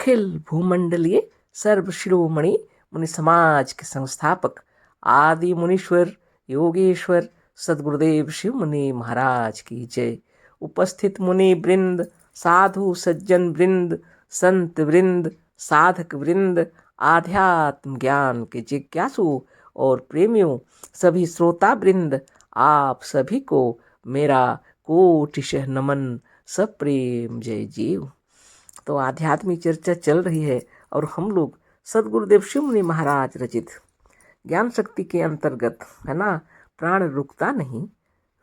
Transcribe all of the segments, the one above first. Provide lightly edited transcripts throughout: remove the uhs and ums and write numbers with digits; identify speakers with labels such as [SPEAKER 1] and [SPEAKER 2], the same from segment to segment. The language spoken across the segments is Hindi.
[SPEAKER 1] अखिल भूमंडलीय सर्वशिरोमणि मुनि समाज के संस्थापक आदि मुनीश्वर योगेश्वर सदगुरुदेव शिव मुनि महाराज की जय। उपस्थित मुनि वृंद, साधु सज्जन वृंद, संत वृंद, साधक वृंद, आध्यात्म ज्ञान के जिज्ञासु और प्रेमियों, सभी श्रोता वृंद, आप सभी को मेरा कोटिशः नमन, सप्रेम जय जीव। तो आध्यात्मिक चर्चा चल रही है और हम लोग सदगुरुदेव शिव मुनि महाराज रचित ज्ञान शक्ति के अंतर्गत, है ना, प्राण रुकता नहीं,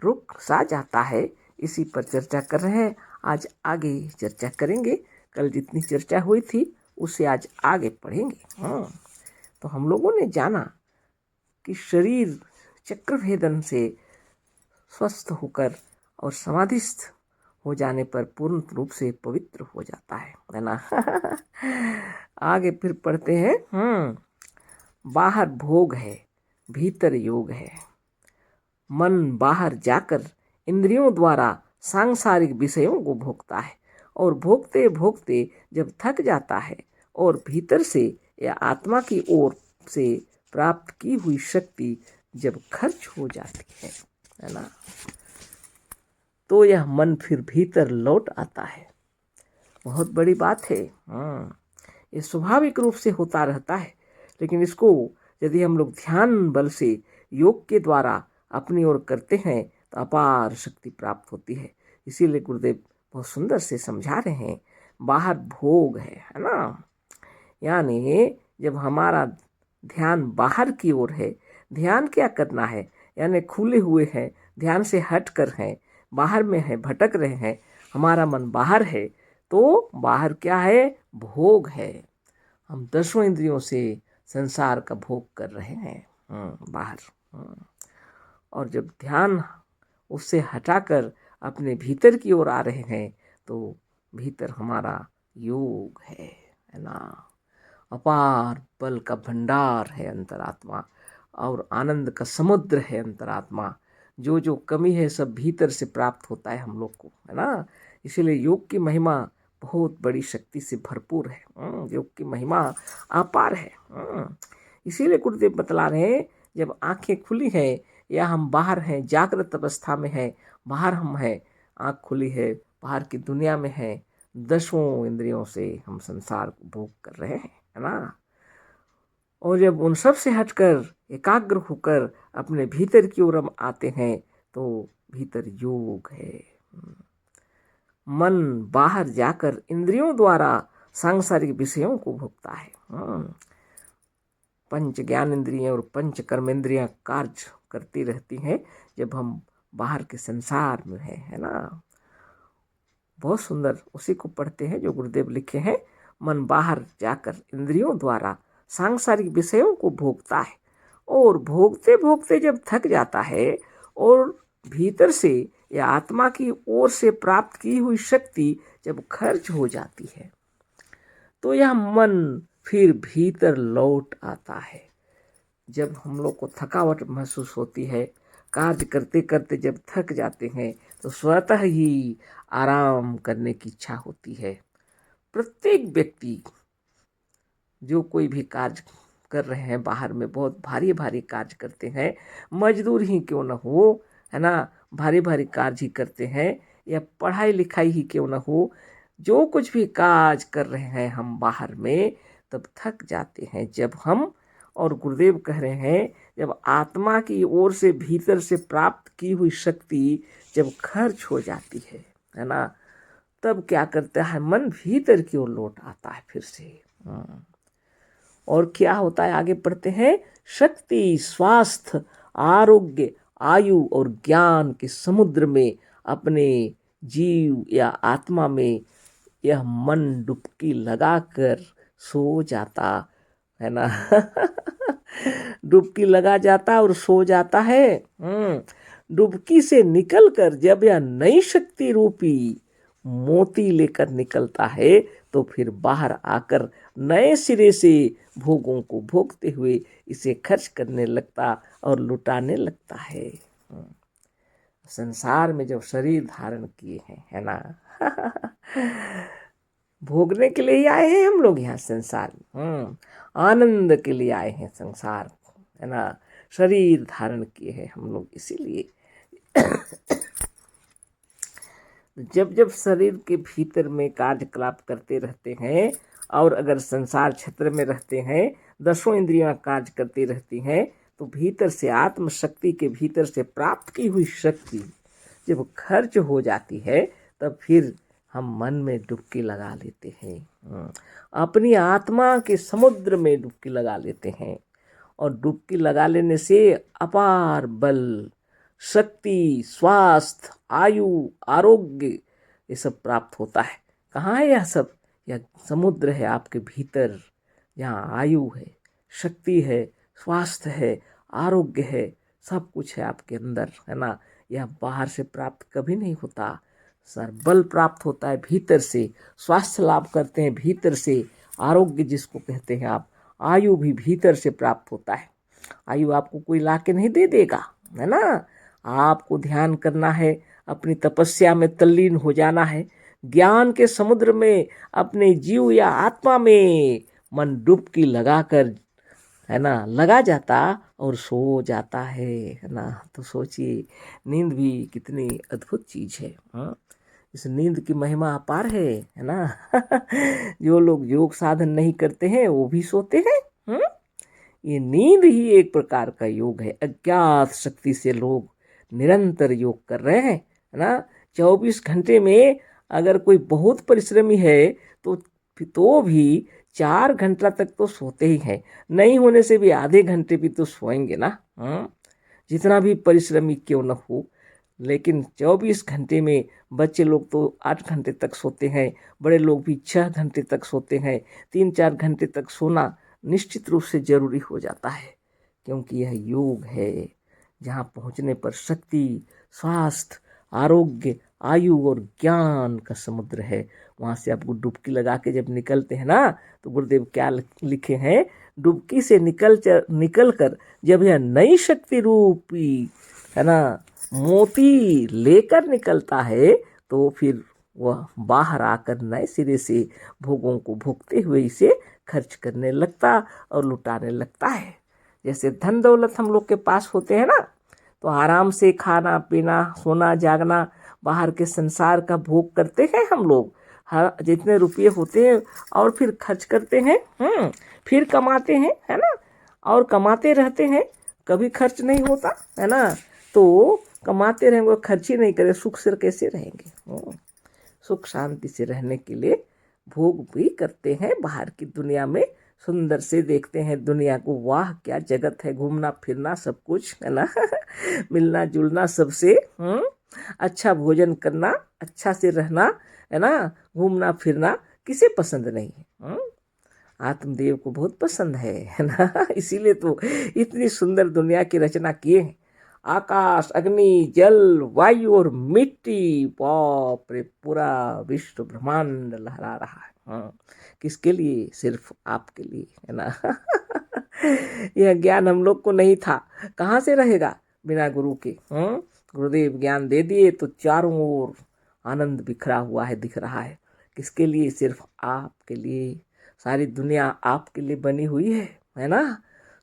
[SPEAKER 1] रुक सा जाता है, इसी पर चर्चा कर रहे हैं। आज आगे चर्चा करेंगे। कल जितनी चर्चा हुई थी उससे आज आगे पढ़ेंगे। तो हम लोगों ने जाना कि शरीर चक्रभेदन से स्वस्थ होकर और समाधिस्थ हो जाने पर पूर्ण रूप से पवित्र हो जाता है ना। आगे फिर पढ़ते हैं। बाहर भोग है, भीतर योग है। मन बाहर जाकर इंद्रियों द्वारा सांसारिक विषयों को भोगता है और भोगते भोगते जब थक जाता है और भीतर से या आत्मा की ओर से प्राप्त की हुई शक्ति जब खर्च हो जाती है ना, तो यह मन फिर भीतर लौट आता है। बहुत बड़ी बात है। ये स्वाभाविक रूप से होता रहता है, लेकिन इसको यदि हम लोग ध्यान बल से योग के द्वारा अपनी ओर करते हैं तो अपार शक्ति प्राप्त होती है। इसीलिए गुरुदेव बहुत सुंदर से समझा रहे हैं, बाहर भोग है ना। यानी जब हमारा ध्यान बाहर की ओर है, ध्यान क्या करना है, यानी खुले हुए हैं, ध्यान से हट कर हैं, बाहर में है, भटक रहे हैं, हमारा मन बाहर है, तो बाहर क्या है, भोग है। हम दसों इंद्रियों से संसार का भोग कर रहे हैं बाहर। और जब ध्यान उससे हटाकर अपने भीतर की ओर आ रहे हैं तो भीतर हमारा योग है ना। अपार बल का भंडार है अंतरात्मा और आनंद का समुद्र है अंतरात्मा। जो जो कमी है सब भीतर से प्राप्त होता है हम लोग को, है ना। इसीलिए योग की महिमा बहुत बड़ी शक्ति से भरपूर है। योग की महिमा अपार है। इसीलिए गुरुदेव बतला रहे हैं, जब आंखें खुली हैं या हम बाहर हैं, जागृत अवस्था में हैं, बाहर हम हैं, आँख खुली है, बाहर की दुनिया में है, दसों इंद्रियों से हम संसार को भोग कर रहे हैं, है ना। और जब उन सब से हटकर एकाग्र होकर अपने भीतर की ओर हम आते हैं तो भीतर योग है। मन बाहर जाकर इंद्रियों द्वारा सांसारिक विषयों को भोगता है। पंच ज्ञान इंद्रियां और पंच कर्म इंद्रियां कार्य करती रहती हैं जब हम बाहर के संसार में है ना। बहुत सुंदर उसी को पढ़ते हैं जो गुरुदेव लिखे हैं। मन बाहर जाकर इंद्रियों द्वारा सांसारिक विषयों को भोगता है और भोगते भोगते जब थक जाता है और भीतर से या आत्मा की ओर से प्राप्त की हुई शक्ति जब खर्च हो जाती है तो यह मन फिर भीतर लौट आता है। जब हम लोग को थकावट महसूस होती है, कार्य करते करते जब थक जाते हैं तो स्वतः ही आराम करने की इच्छा होती है। प्रत्येक व्यक्ति जो कोई भी कार्य कर रहे हैं, बाहर में बहुत भारी भारी कार्य करते हैं, मजदूर ही क्यों न हो, है ना, भारी भारी कार्य ही करते हैं, या पढ़ाई लिखाई ही क्यों न हो, जो कुछ भी कार्य कर रहे हैं हम बाहर में, तब थक जाते हैं जब हम। और गुरुदेव कह रहे हैं, जब आत्मा की ओर से भीतर से प्राप्त की हुई शक्ति जब खर्च हो जाती है ना, तब क्या करता है, मन भीतर की ओर लौट आता है फिर से। और क्या होता है, आगे पढ़ते हैं। शक्ति, स्वास्थ्य, आरोग्य, आयु और ज्ञान के समुद्र में अपने जीव या आत्मा में यह मन डुबकी लगाकर सो जाता है ना। डुबकी लगा जाता और सो जाता है। डुबकी से निकलकर जब यह नई शक्ति रूपी मोती लेकर निकलता है तो फिर बाहर आकर नए सिरे से भोगों को भोगते हुए इसे खर्च करने लगता और लुटाने लगता है। संसार में जब शरीर धारण किए हैं, है ना, भोगने के लिए ही आए हैं हम लोग यहाँ संसार में। आनंद के लिए आए हैं संसार, है ना। शरीर धारण किए हैं हम लोग इसीलिए। जब जब शरीर के भीतर में कार्यकलाप करते रहते हैं और अगर संसार क्षेत्र में रहते हैं, दसों इंद्रियां कार्य करती रहती हैं, तो भीतर से आत्म शक्ति के भीतर से प्राप्त की हुई शक्ति जब खर्च हो जाती है, तब फिर हम मन में डुबकी लगा लेते हैं। अपनी आत्मा के समुद्र में डुबकी लगा लेते हैं और डुबकी लगा लेने से अपार बल, शक्ति, स्वास्थ्य, आयु, आरोग्य ये सब प्राप्त होता है। कहाँ है यह सब? यह समुद्र है आपके भीतर, जहाँ आयु है, शक्ति है, स्वास्थ्य है, आरोग्य है, सब कुछ है आपके अंदर, है ना। यह बाहर से प्राप्त कभी नहीं होता। सर बल प्राप्त होता है भीतर से, स्वास्थ्य लाभ करते हैं भीतर से, आरोग्य जिसको कहते हैं आप, आयु भी भीतर से प्राप्त होता है। आयु आपको कोई ला के नहीं दे देगा, है ना। आपको ध्यान करना है, अपनी तपस्या में तल्लीन हो जाना है, ज्ञान के समुद्र में अपने जीव या आत्मा में मन डुबकी लगाकर, है ना, लगा जाता और सो जाता है ना। तो सोचिए नींद भी कितनी अद्भुत चीज है। इस नींद की महिमा अपार है ना। जो लोग योग साधन नहीं करते हैं वो भी सोते हैं। ये नींद ही एक प्रकार का योग है। अज्ञात शक्ति से लोग निरंतर योग कर रहे हैं, है ना। 24 घंटे में अगर कोई बहुत परिश्रमी है तो भी 4 घंटा तक तो सोते ही हैं। नहीं होने से भी आधे घंटे भी तो सोएंगे ना। जितना भी परिश्रमी क्यों न हो, लेकिन 24 घंटे में बच्चे लोग तो 8 घंटे तक सोते हैं, बड़े लोग भी 6 घंटे तक सोते हैं। 3-4 घंटे तक सोना निश्चित रूप से जरूरी हो जाता है, क्योंकि यह योग है जहाँ पहुँचने पर शक्ति, स्वास्थ्य, आरोग्य, आयु और ज्ञान का समुद्र है। वहाँ से आपको डुबकी लगा के जब निकलते हैं ना, तो गुरुदेव क्या लिखे हैं, डुबकी से निकल कर जब यह नई शक्ति रूपी, है ना, मोती लेकर निकलता है, तो फिर वह बाहर आकर नए सिरे से भोगों को भोगते हुए इसे खर्च करने लगता और लुटाने लगता है। जैसे धन दौलत हम लोग के पास होते हैं ना, तो आराम से खाना पीना, सोना जागना, बाहर के संसार का भोग करते हैं हम लोग। हर जितने रुपये होते हैं और फिर खर्च करते हैं, फिर कमाते हैं, है ना, और कमाते रहते हैं, कभी खर्च नहीं होता, है ना। तो कमाते रहेंगे, खर्च ही नहीं करें, सुख से कैसे रहेंगे। सुख शांति से रहने के लिए भोग भी करते हैं, बाहर की दुनिया में सुंदर से देखते हैं दुनिया को, वाह क्या जगत है, घूमना फिरना सब कुछ, है ना। मिलना जुलना सबसे, अच्छा भोजन करना, अच्छा से रहना, है ना, घूमना फिरना किसे पसंद नहीं है। आत्मदेव को बहुत पसंद है ना। इसीलिए तो इतनी सुंदर दुनिया की रचना किए हैं। आकाश, अग्नि, जल, वायु और मिट्टी, बाप रे, पूरा विश्व ब्रह्मांड लहरा रहा है। किसके लिए? सिर्फ आपके लिए, है ना। यह ज्ञान हम लोग को नहीं था, कहाँ से रहेगा बिना गुरु के। गुरुदेव ज्ञान दे दिए तो चारों ओर आनंद बिखरा हुआ है, दिख रहा है। किसके लिए? सिर्फ आपके लिए। सारी दुनिया आपके लिए बनी हुई है ना।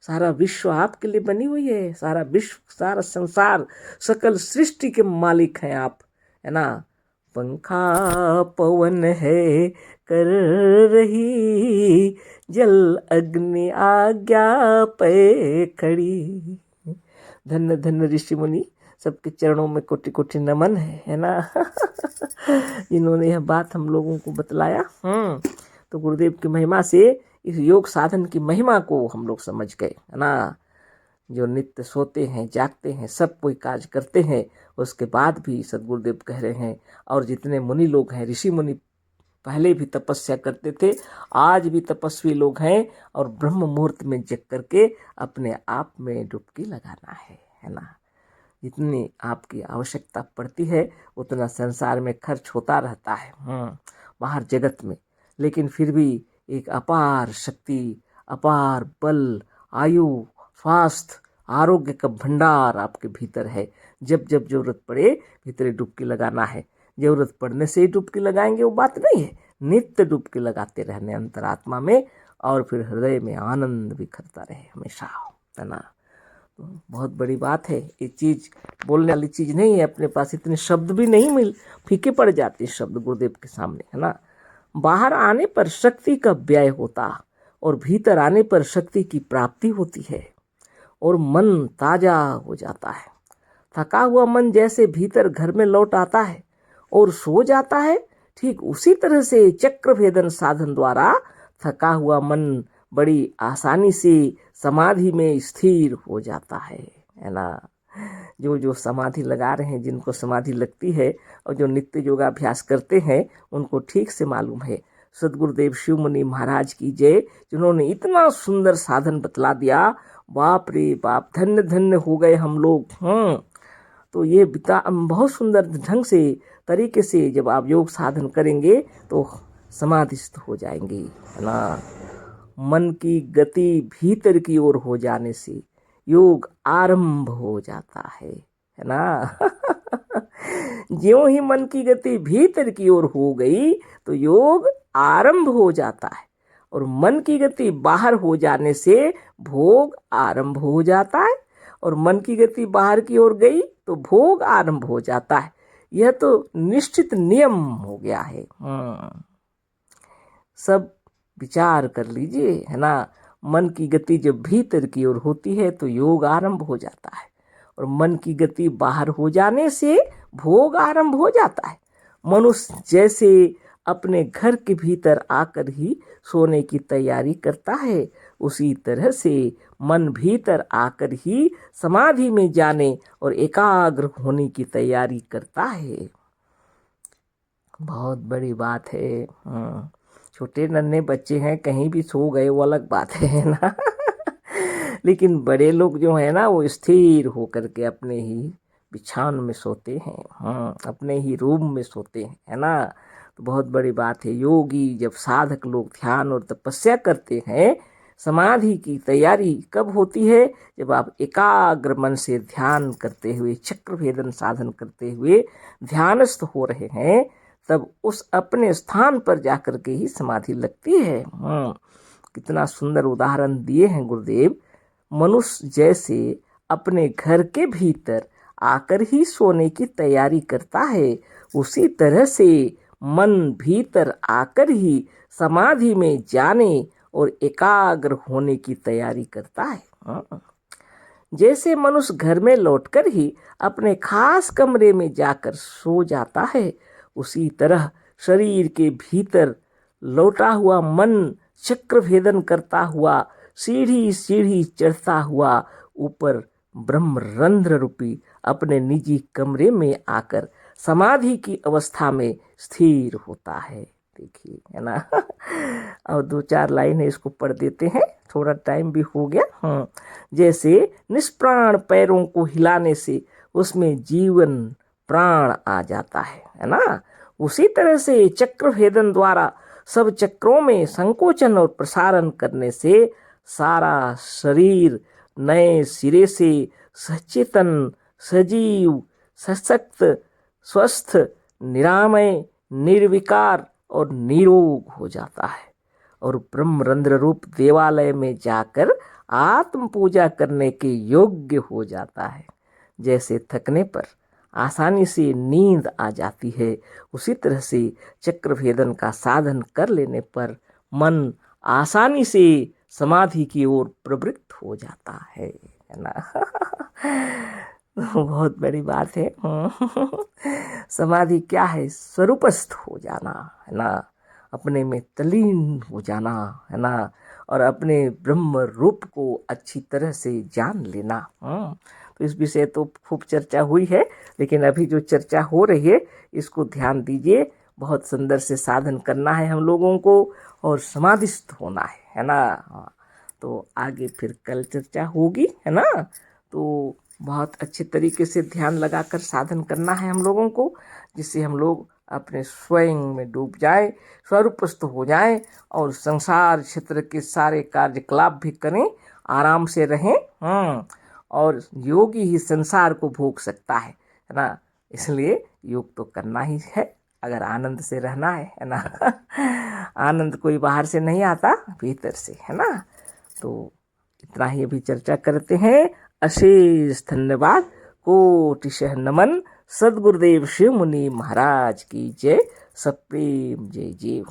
[SPEAKER 1] सारा विश्व आपके लिए बनी हुई है, सारा विश्व, सारा संसार, सकल सृष्टि के मालिक हैं आप, है ना। पंखा पवन है कर रही, जल अग्नि आज्ञा पे खड़ी। धन्य धन्य ऋषि मुनि, सबके चरणों में कोटि कोटि नमन है ना। जिन्होंने यह बात हम लोगों को बतलाया। तो गुरुदेव की महिमा से इस योग साधन की महिमा को हम लोग समझ गए, है ना। जो नित्य सोते हैं, जागते हैं, सब कोई कार्य करते हैं, उसके बाद भी सदगुरुदेव कह रहे हैं, और जितने मुनि लोग हैं, ऋषि मुनि पहले भी तपस्या करते थे, आज भी तपस्वी लोग हैं, और ब्रह्म मुहूर्त में जग करके अपने आप में डुबकी लगाना है ना। जितनी आपकी आवश्यकता पड़ती है उतना संसार में खर्च होता रहता है, बाहर जगत में, लेकिन फिर भी एक अपार शक्ति, अपार बल, आयु, स्वास्थ्य, आरोग्य का भंडार आपके भीतर है। जब जब जरूरत पड़े भीतर डुबकी लगाना है। जरूरत पड़ने से ही डुबकी लगाएंगे वो बात नहीं है, नित्य डुबकी लगाते रहने अंतरात्मा में, और फिर हृदय में आनंद बिखरता रहे हमेशा, है ना। तो बहुत बड़ी बात है, ये चीज़ बोलने वाली चीज़ नहीं है। अपने पास इतने शब्द भी नहीं फीके पड़ जाते शब्द गुरुदेव के सामने, है ना। बाहर आने पर शक्ति का व्यय होता और भीतर आने पर शक्ति की प्राप्ति होती है और मन ताजा हो जाता है। थका हुआ मन जैसे भीतर घर में लौट आता है और सो जाता है, ठीक उसी तरह से चक्र भेदन साधन द्वारा थका हुआ मन बड़ी आसानी से समाधि में स्थिर हो जाता है ना। जो समाधि लगा रहे हैं, जिनको समाधि लगती है और जो नित्य योगाभ्यास करते हैं, उनको ठीक से मालूम है। सदगुरुदेव शिव मुनि महाराज की जय, जिन्होंने इतना सुंदर साधन बतला दिया। बाप रे बाप, धन्य धन्य हो गए हम लोग। तो ये बहुत सुंदर ढंग से तरीके से जब आप योग साधन करेंगे तो समाधिस्थ हो जाएंगे, है ना। मन की गति भीतर की ओर हो जाने से योग आरंभ हो जाता है ना। ज्यों ही मन की गति भीतर की ओर हो गई तो योग आरंभ हो जाता है, और मन की गति बाहर हो जाने से भोग आरंभ हो जाता है, और मन की गति बाहर की ओर गई तो भोग आरंभ हो जाता है। यह तो निश्चित नियम हो गया है। सब विचार कर लीजिए, है ना। मन की गति जब भीतर की ओर होती है तो योग आरंभ हो जाता है, और मन की गति बाहर हो जाने से भोग आरंभ हो जाता है। मनुष्य जैसे अपने घर के भीतर आकर ही सोने की तैयारी करता है, उसी तरह से मन भीतर आकर ही समाधि में जाने और एकाग्र होने की तैयारी करता है। बहुत बड़ी बात है। छोटे नन्हे बच्चे हैं, कहीं भी सो गए वो अलग बात है ना। लेकिन बड़े लोग जो है ना, वो स्थिर होकर के अपने ही बिछावन में सोते हैं, अपने ही रूम में सोते हैं, है ना। तो बहुत बड़ी बात है। योगी जब साधक लोग ध्यान और तपस्या करते हैं, समाधि की तैयारी कब होती है? जब आप एकाग्र मन से ध्यान करते हुए, चक्र भेदन साधन करते हुए ध्यानस्थ हो रहे हैं, तब उस अपने स्थान पर जाकर के ही समाधि लगती है। कितना सुंदर उदाहरण दिए हैं गुरुदेव। मनुष्य जैसे अपने घर के भीतर आकर ही सोने की तैयारी करता है, उसी तरह से मन भीतर आकर ही समाधि में जाने और एकाग्र होने की तैयारी करता है। जैसे मनुष्य घर में लौटकर ही अपने खास कमरे में जाकर सो जाता है, उसी तरह शरीर के भीतर लौटा हुआ मन चक्र भेदन करता हुआ सीढ़ी सीढ़ी चढ़ता हुआ ऊपर ब्रह्मरंध्र रूपी अपने निजी कमरे में आकर समाधि की अवस्था में स्थिर होता है। देखिए, है ना। और 2-4 लाइन है, इसको पढ़ देते हैं, थोड़ा टाइम भी हो गया। जैसे निष्प्राण पैरों को हिलाने से उसमें जीवन प्राण आ जाता है ना। उसी तरह से चक्र भेदन द्वारा सब चक्रों में संकोचन और प्रसारण करने से सारा शरीर नए सिरे से सचेतन, सजीव, सशक्त, स्वस्थ, निरामय, निर्विकार और निरोग हो जाता है, और ब्रह्मरंध्र रूप देवालय में जाकर आत्म पूजा करने के योग्य हो जाता है। जैसे थकने पर आसानी से नींद आ जाती है, उसी तरह से चक्र भेदन का साधन कर लेने पर मन आसानी से समाधि की ओर प्रवृत्त हो जाता है ना। बहुत बड़ी बात है। समाधि क्या है? स्वरूपस्थ हो जाना, है ना। अपने में तल्लीन हो जाना, है ना, और अपने ब्रह्म रूप को अच्छी तरह से जान लेना। तो इस विषय तो खूब चर्चा हुई है, लेकिन अभी जो चर्चा हो रही है इसको ध्यान दीजिए। बहुत सुंदर से साधन करना है हम लोगों को और समाधिस्थ होना है ना। तो आगे फिर कल चर्चा होगी, है ना। तो बहुत अच्छे तरीके से ध्यान लगाकर साधन करना है हम लोगों को, जिससे हम लोग अपने स्वयं में डूब जाए, स्वरूपस्थ हो जाए और संसार क्षेत्र के सारे कार्यकलाप भी करें, आराम से रहें। और योगी ही संसार को भोग सकता है ना। इसलिए योग तो करना ही है। अगर आनंद से रहना है ना। आनंद कोई बाहर से नहीं आता, भीतर से, है ना। तो इतना ही अभी चर्चा करते हैं। अशेष धन्यवाद, कोटिशः नमन। सद्गुरुदेव शिव मुनि महाराज की जय। सप्रेम जय जय।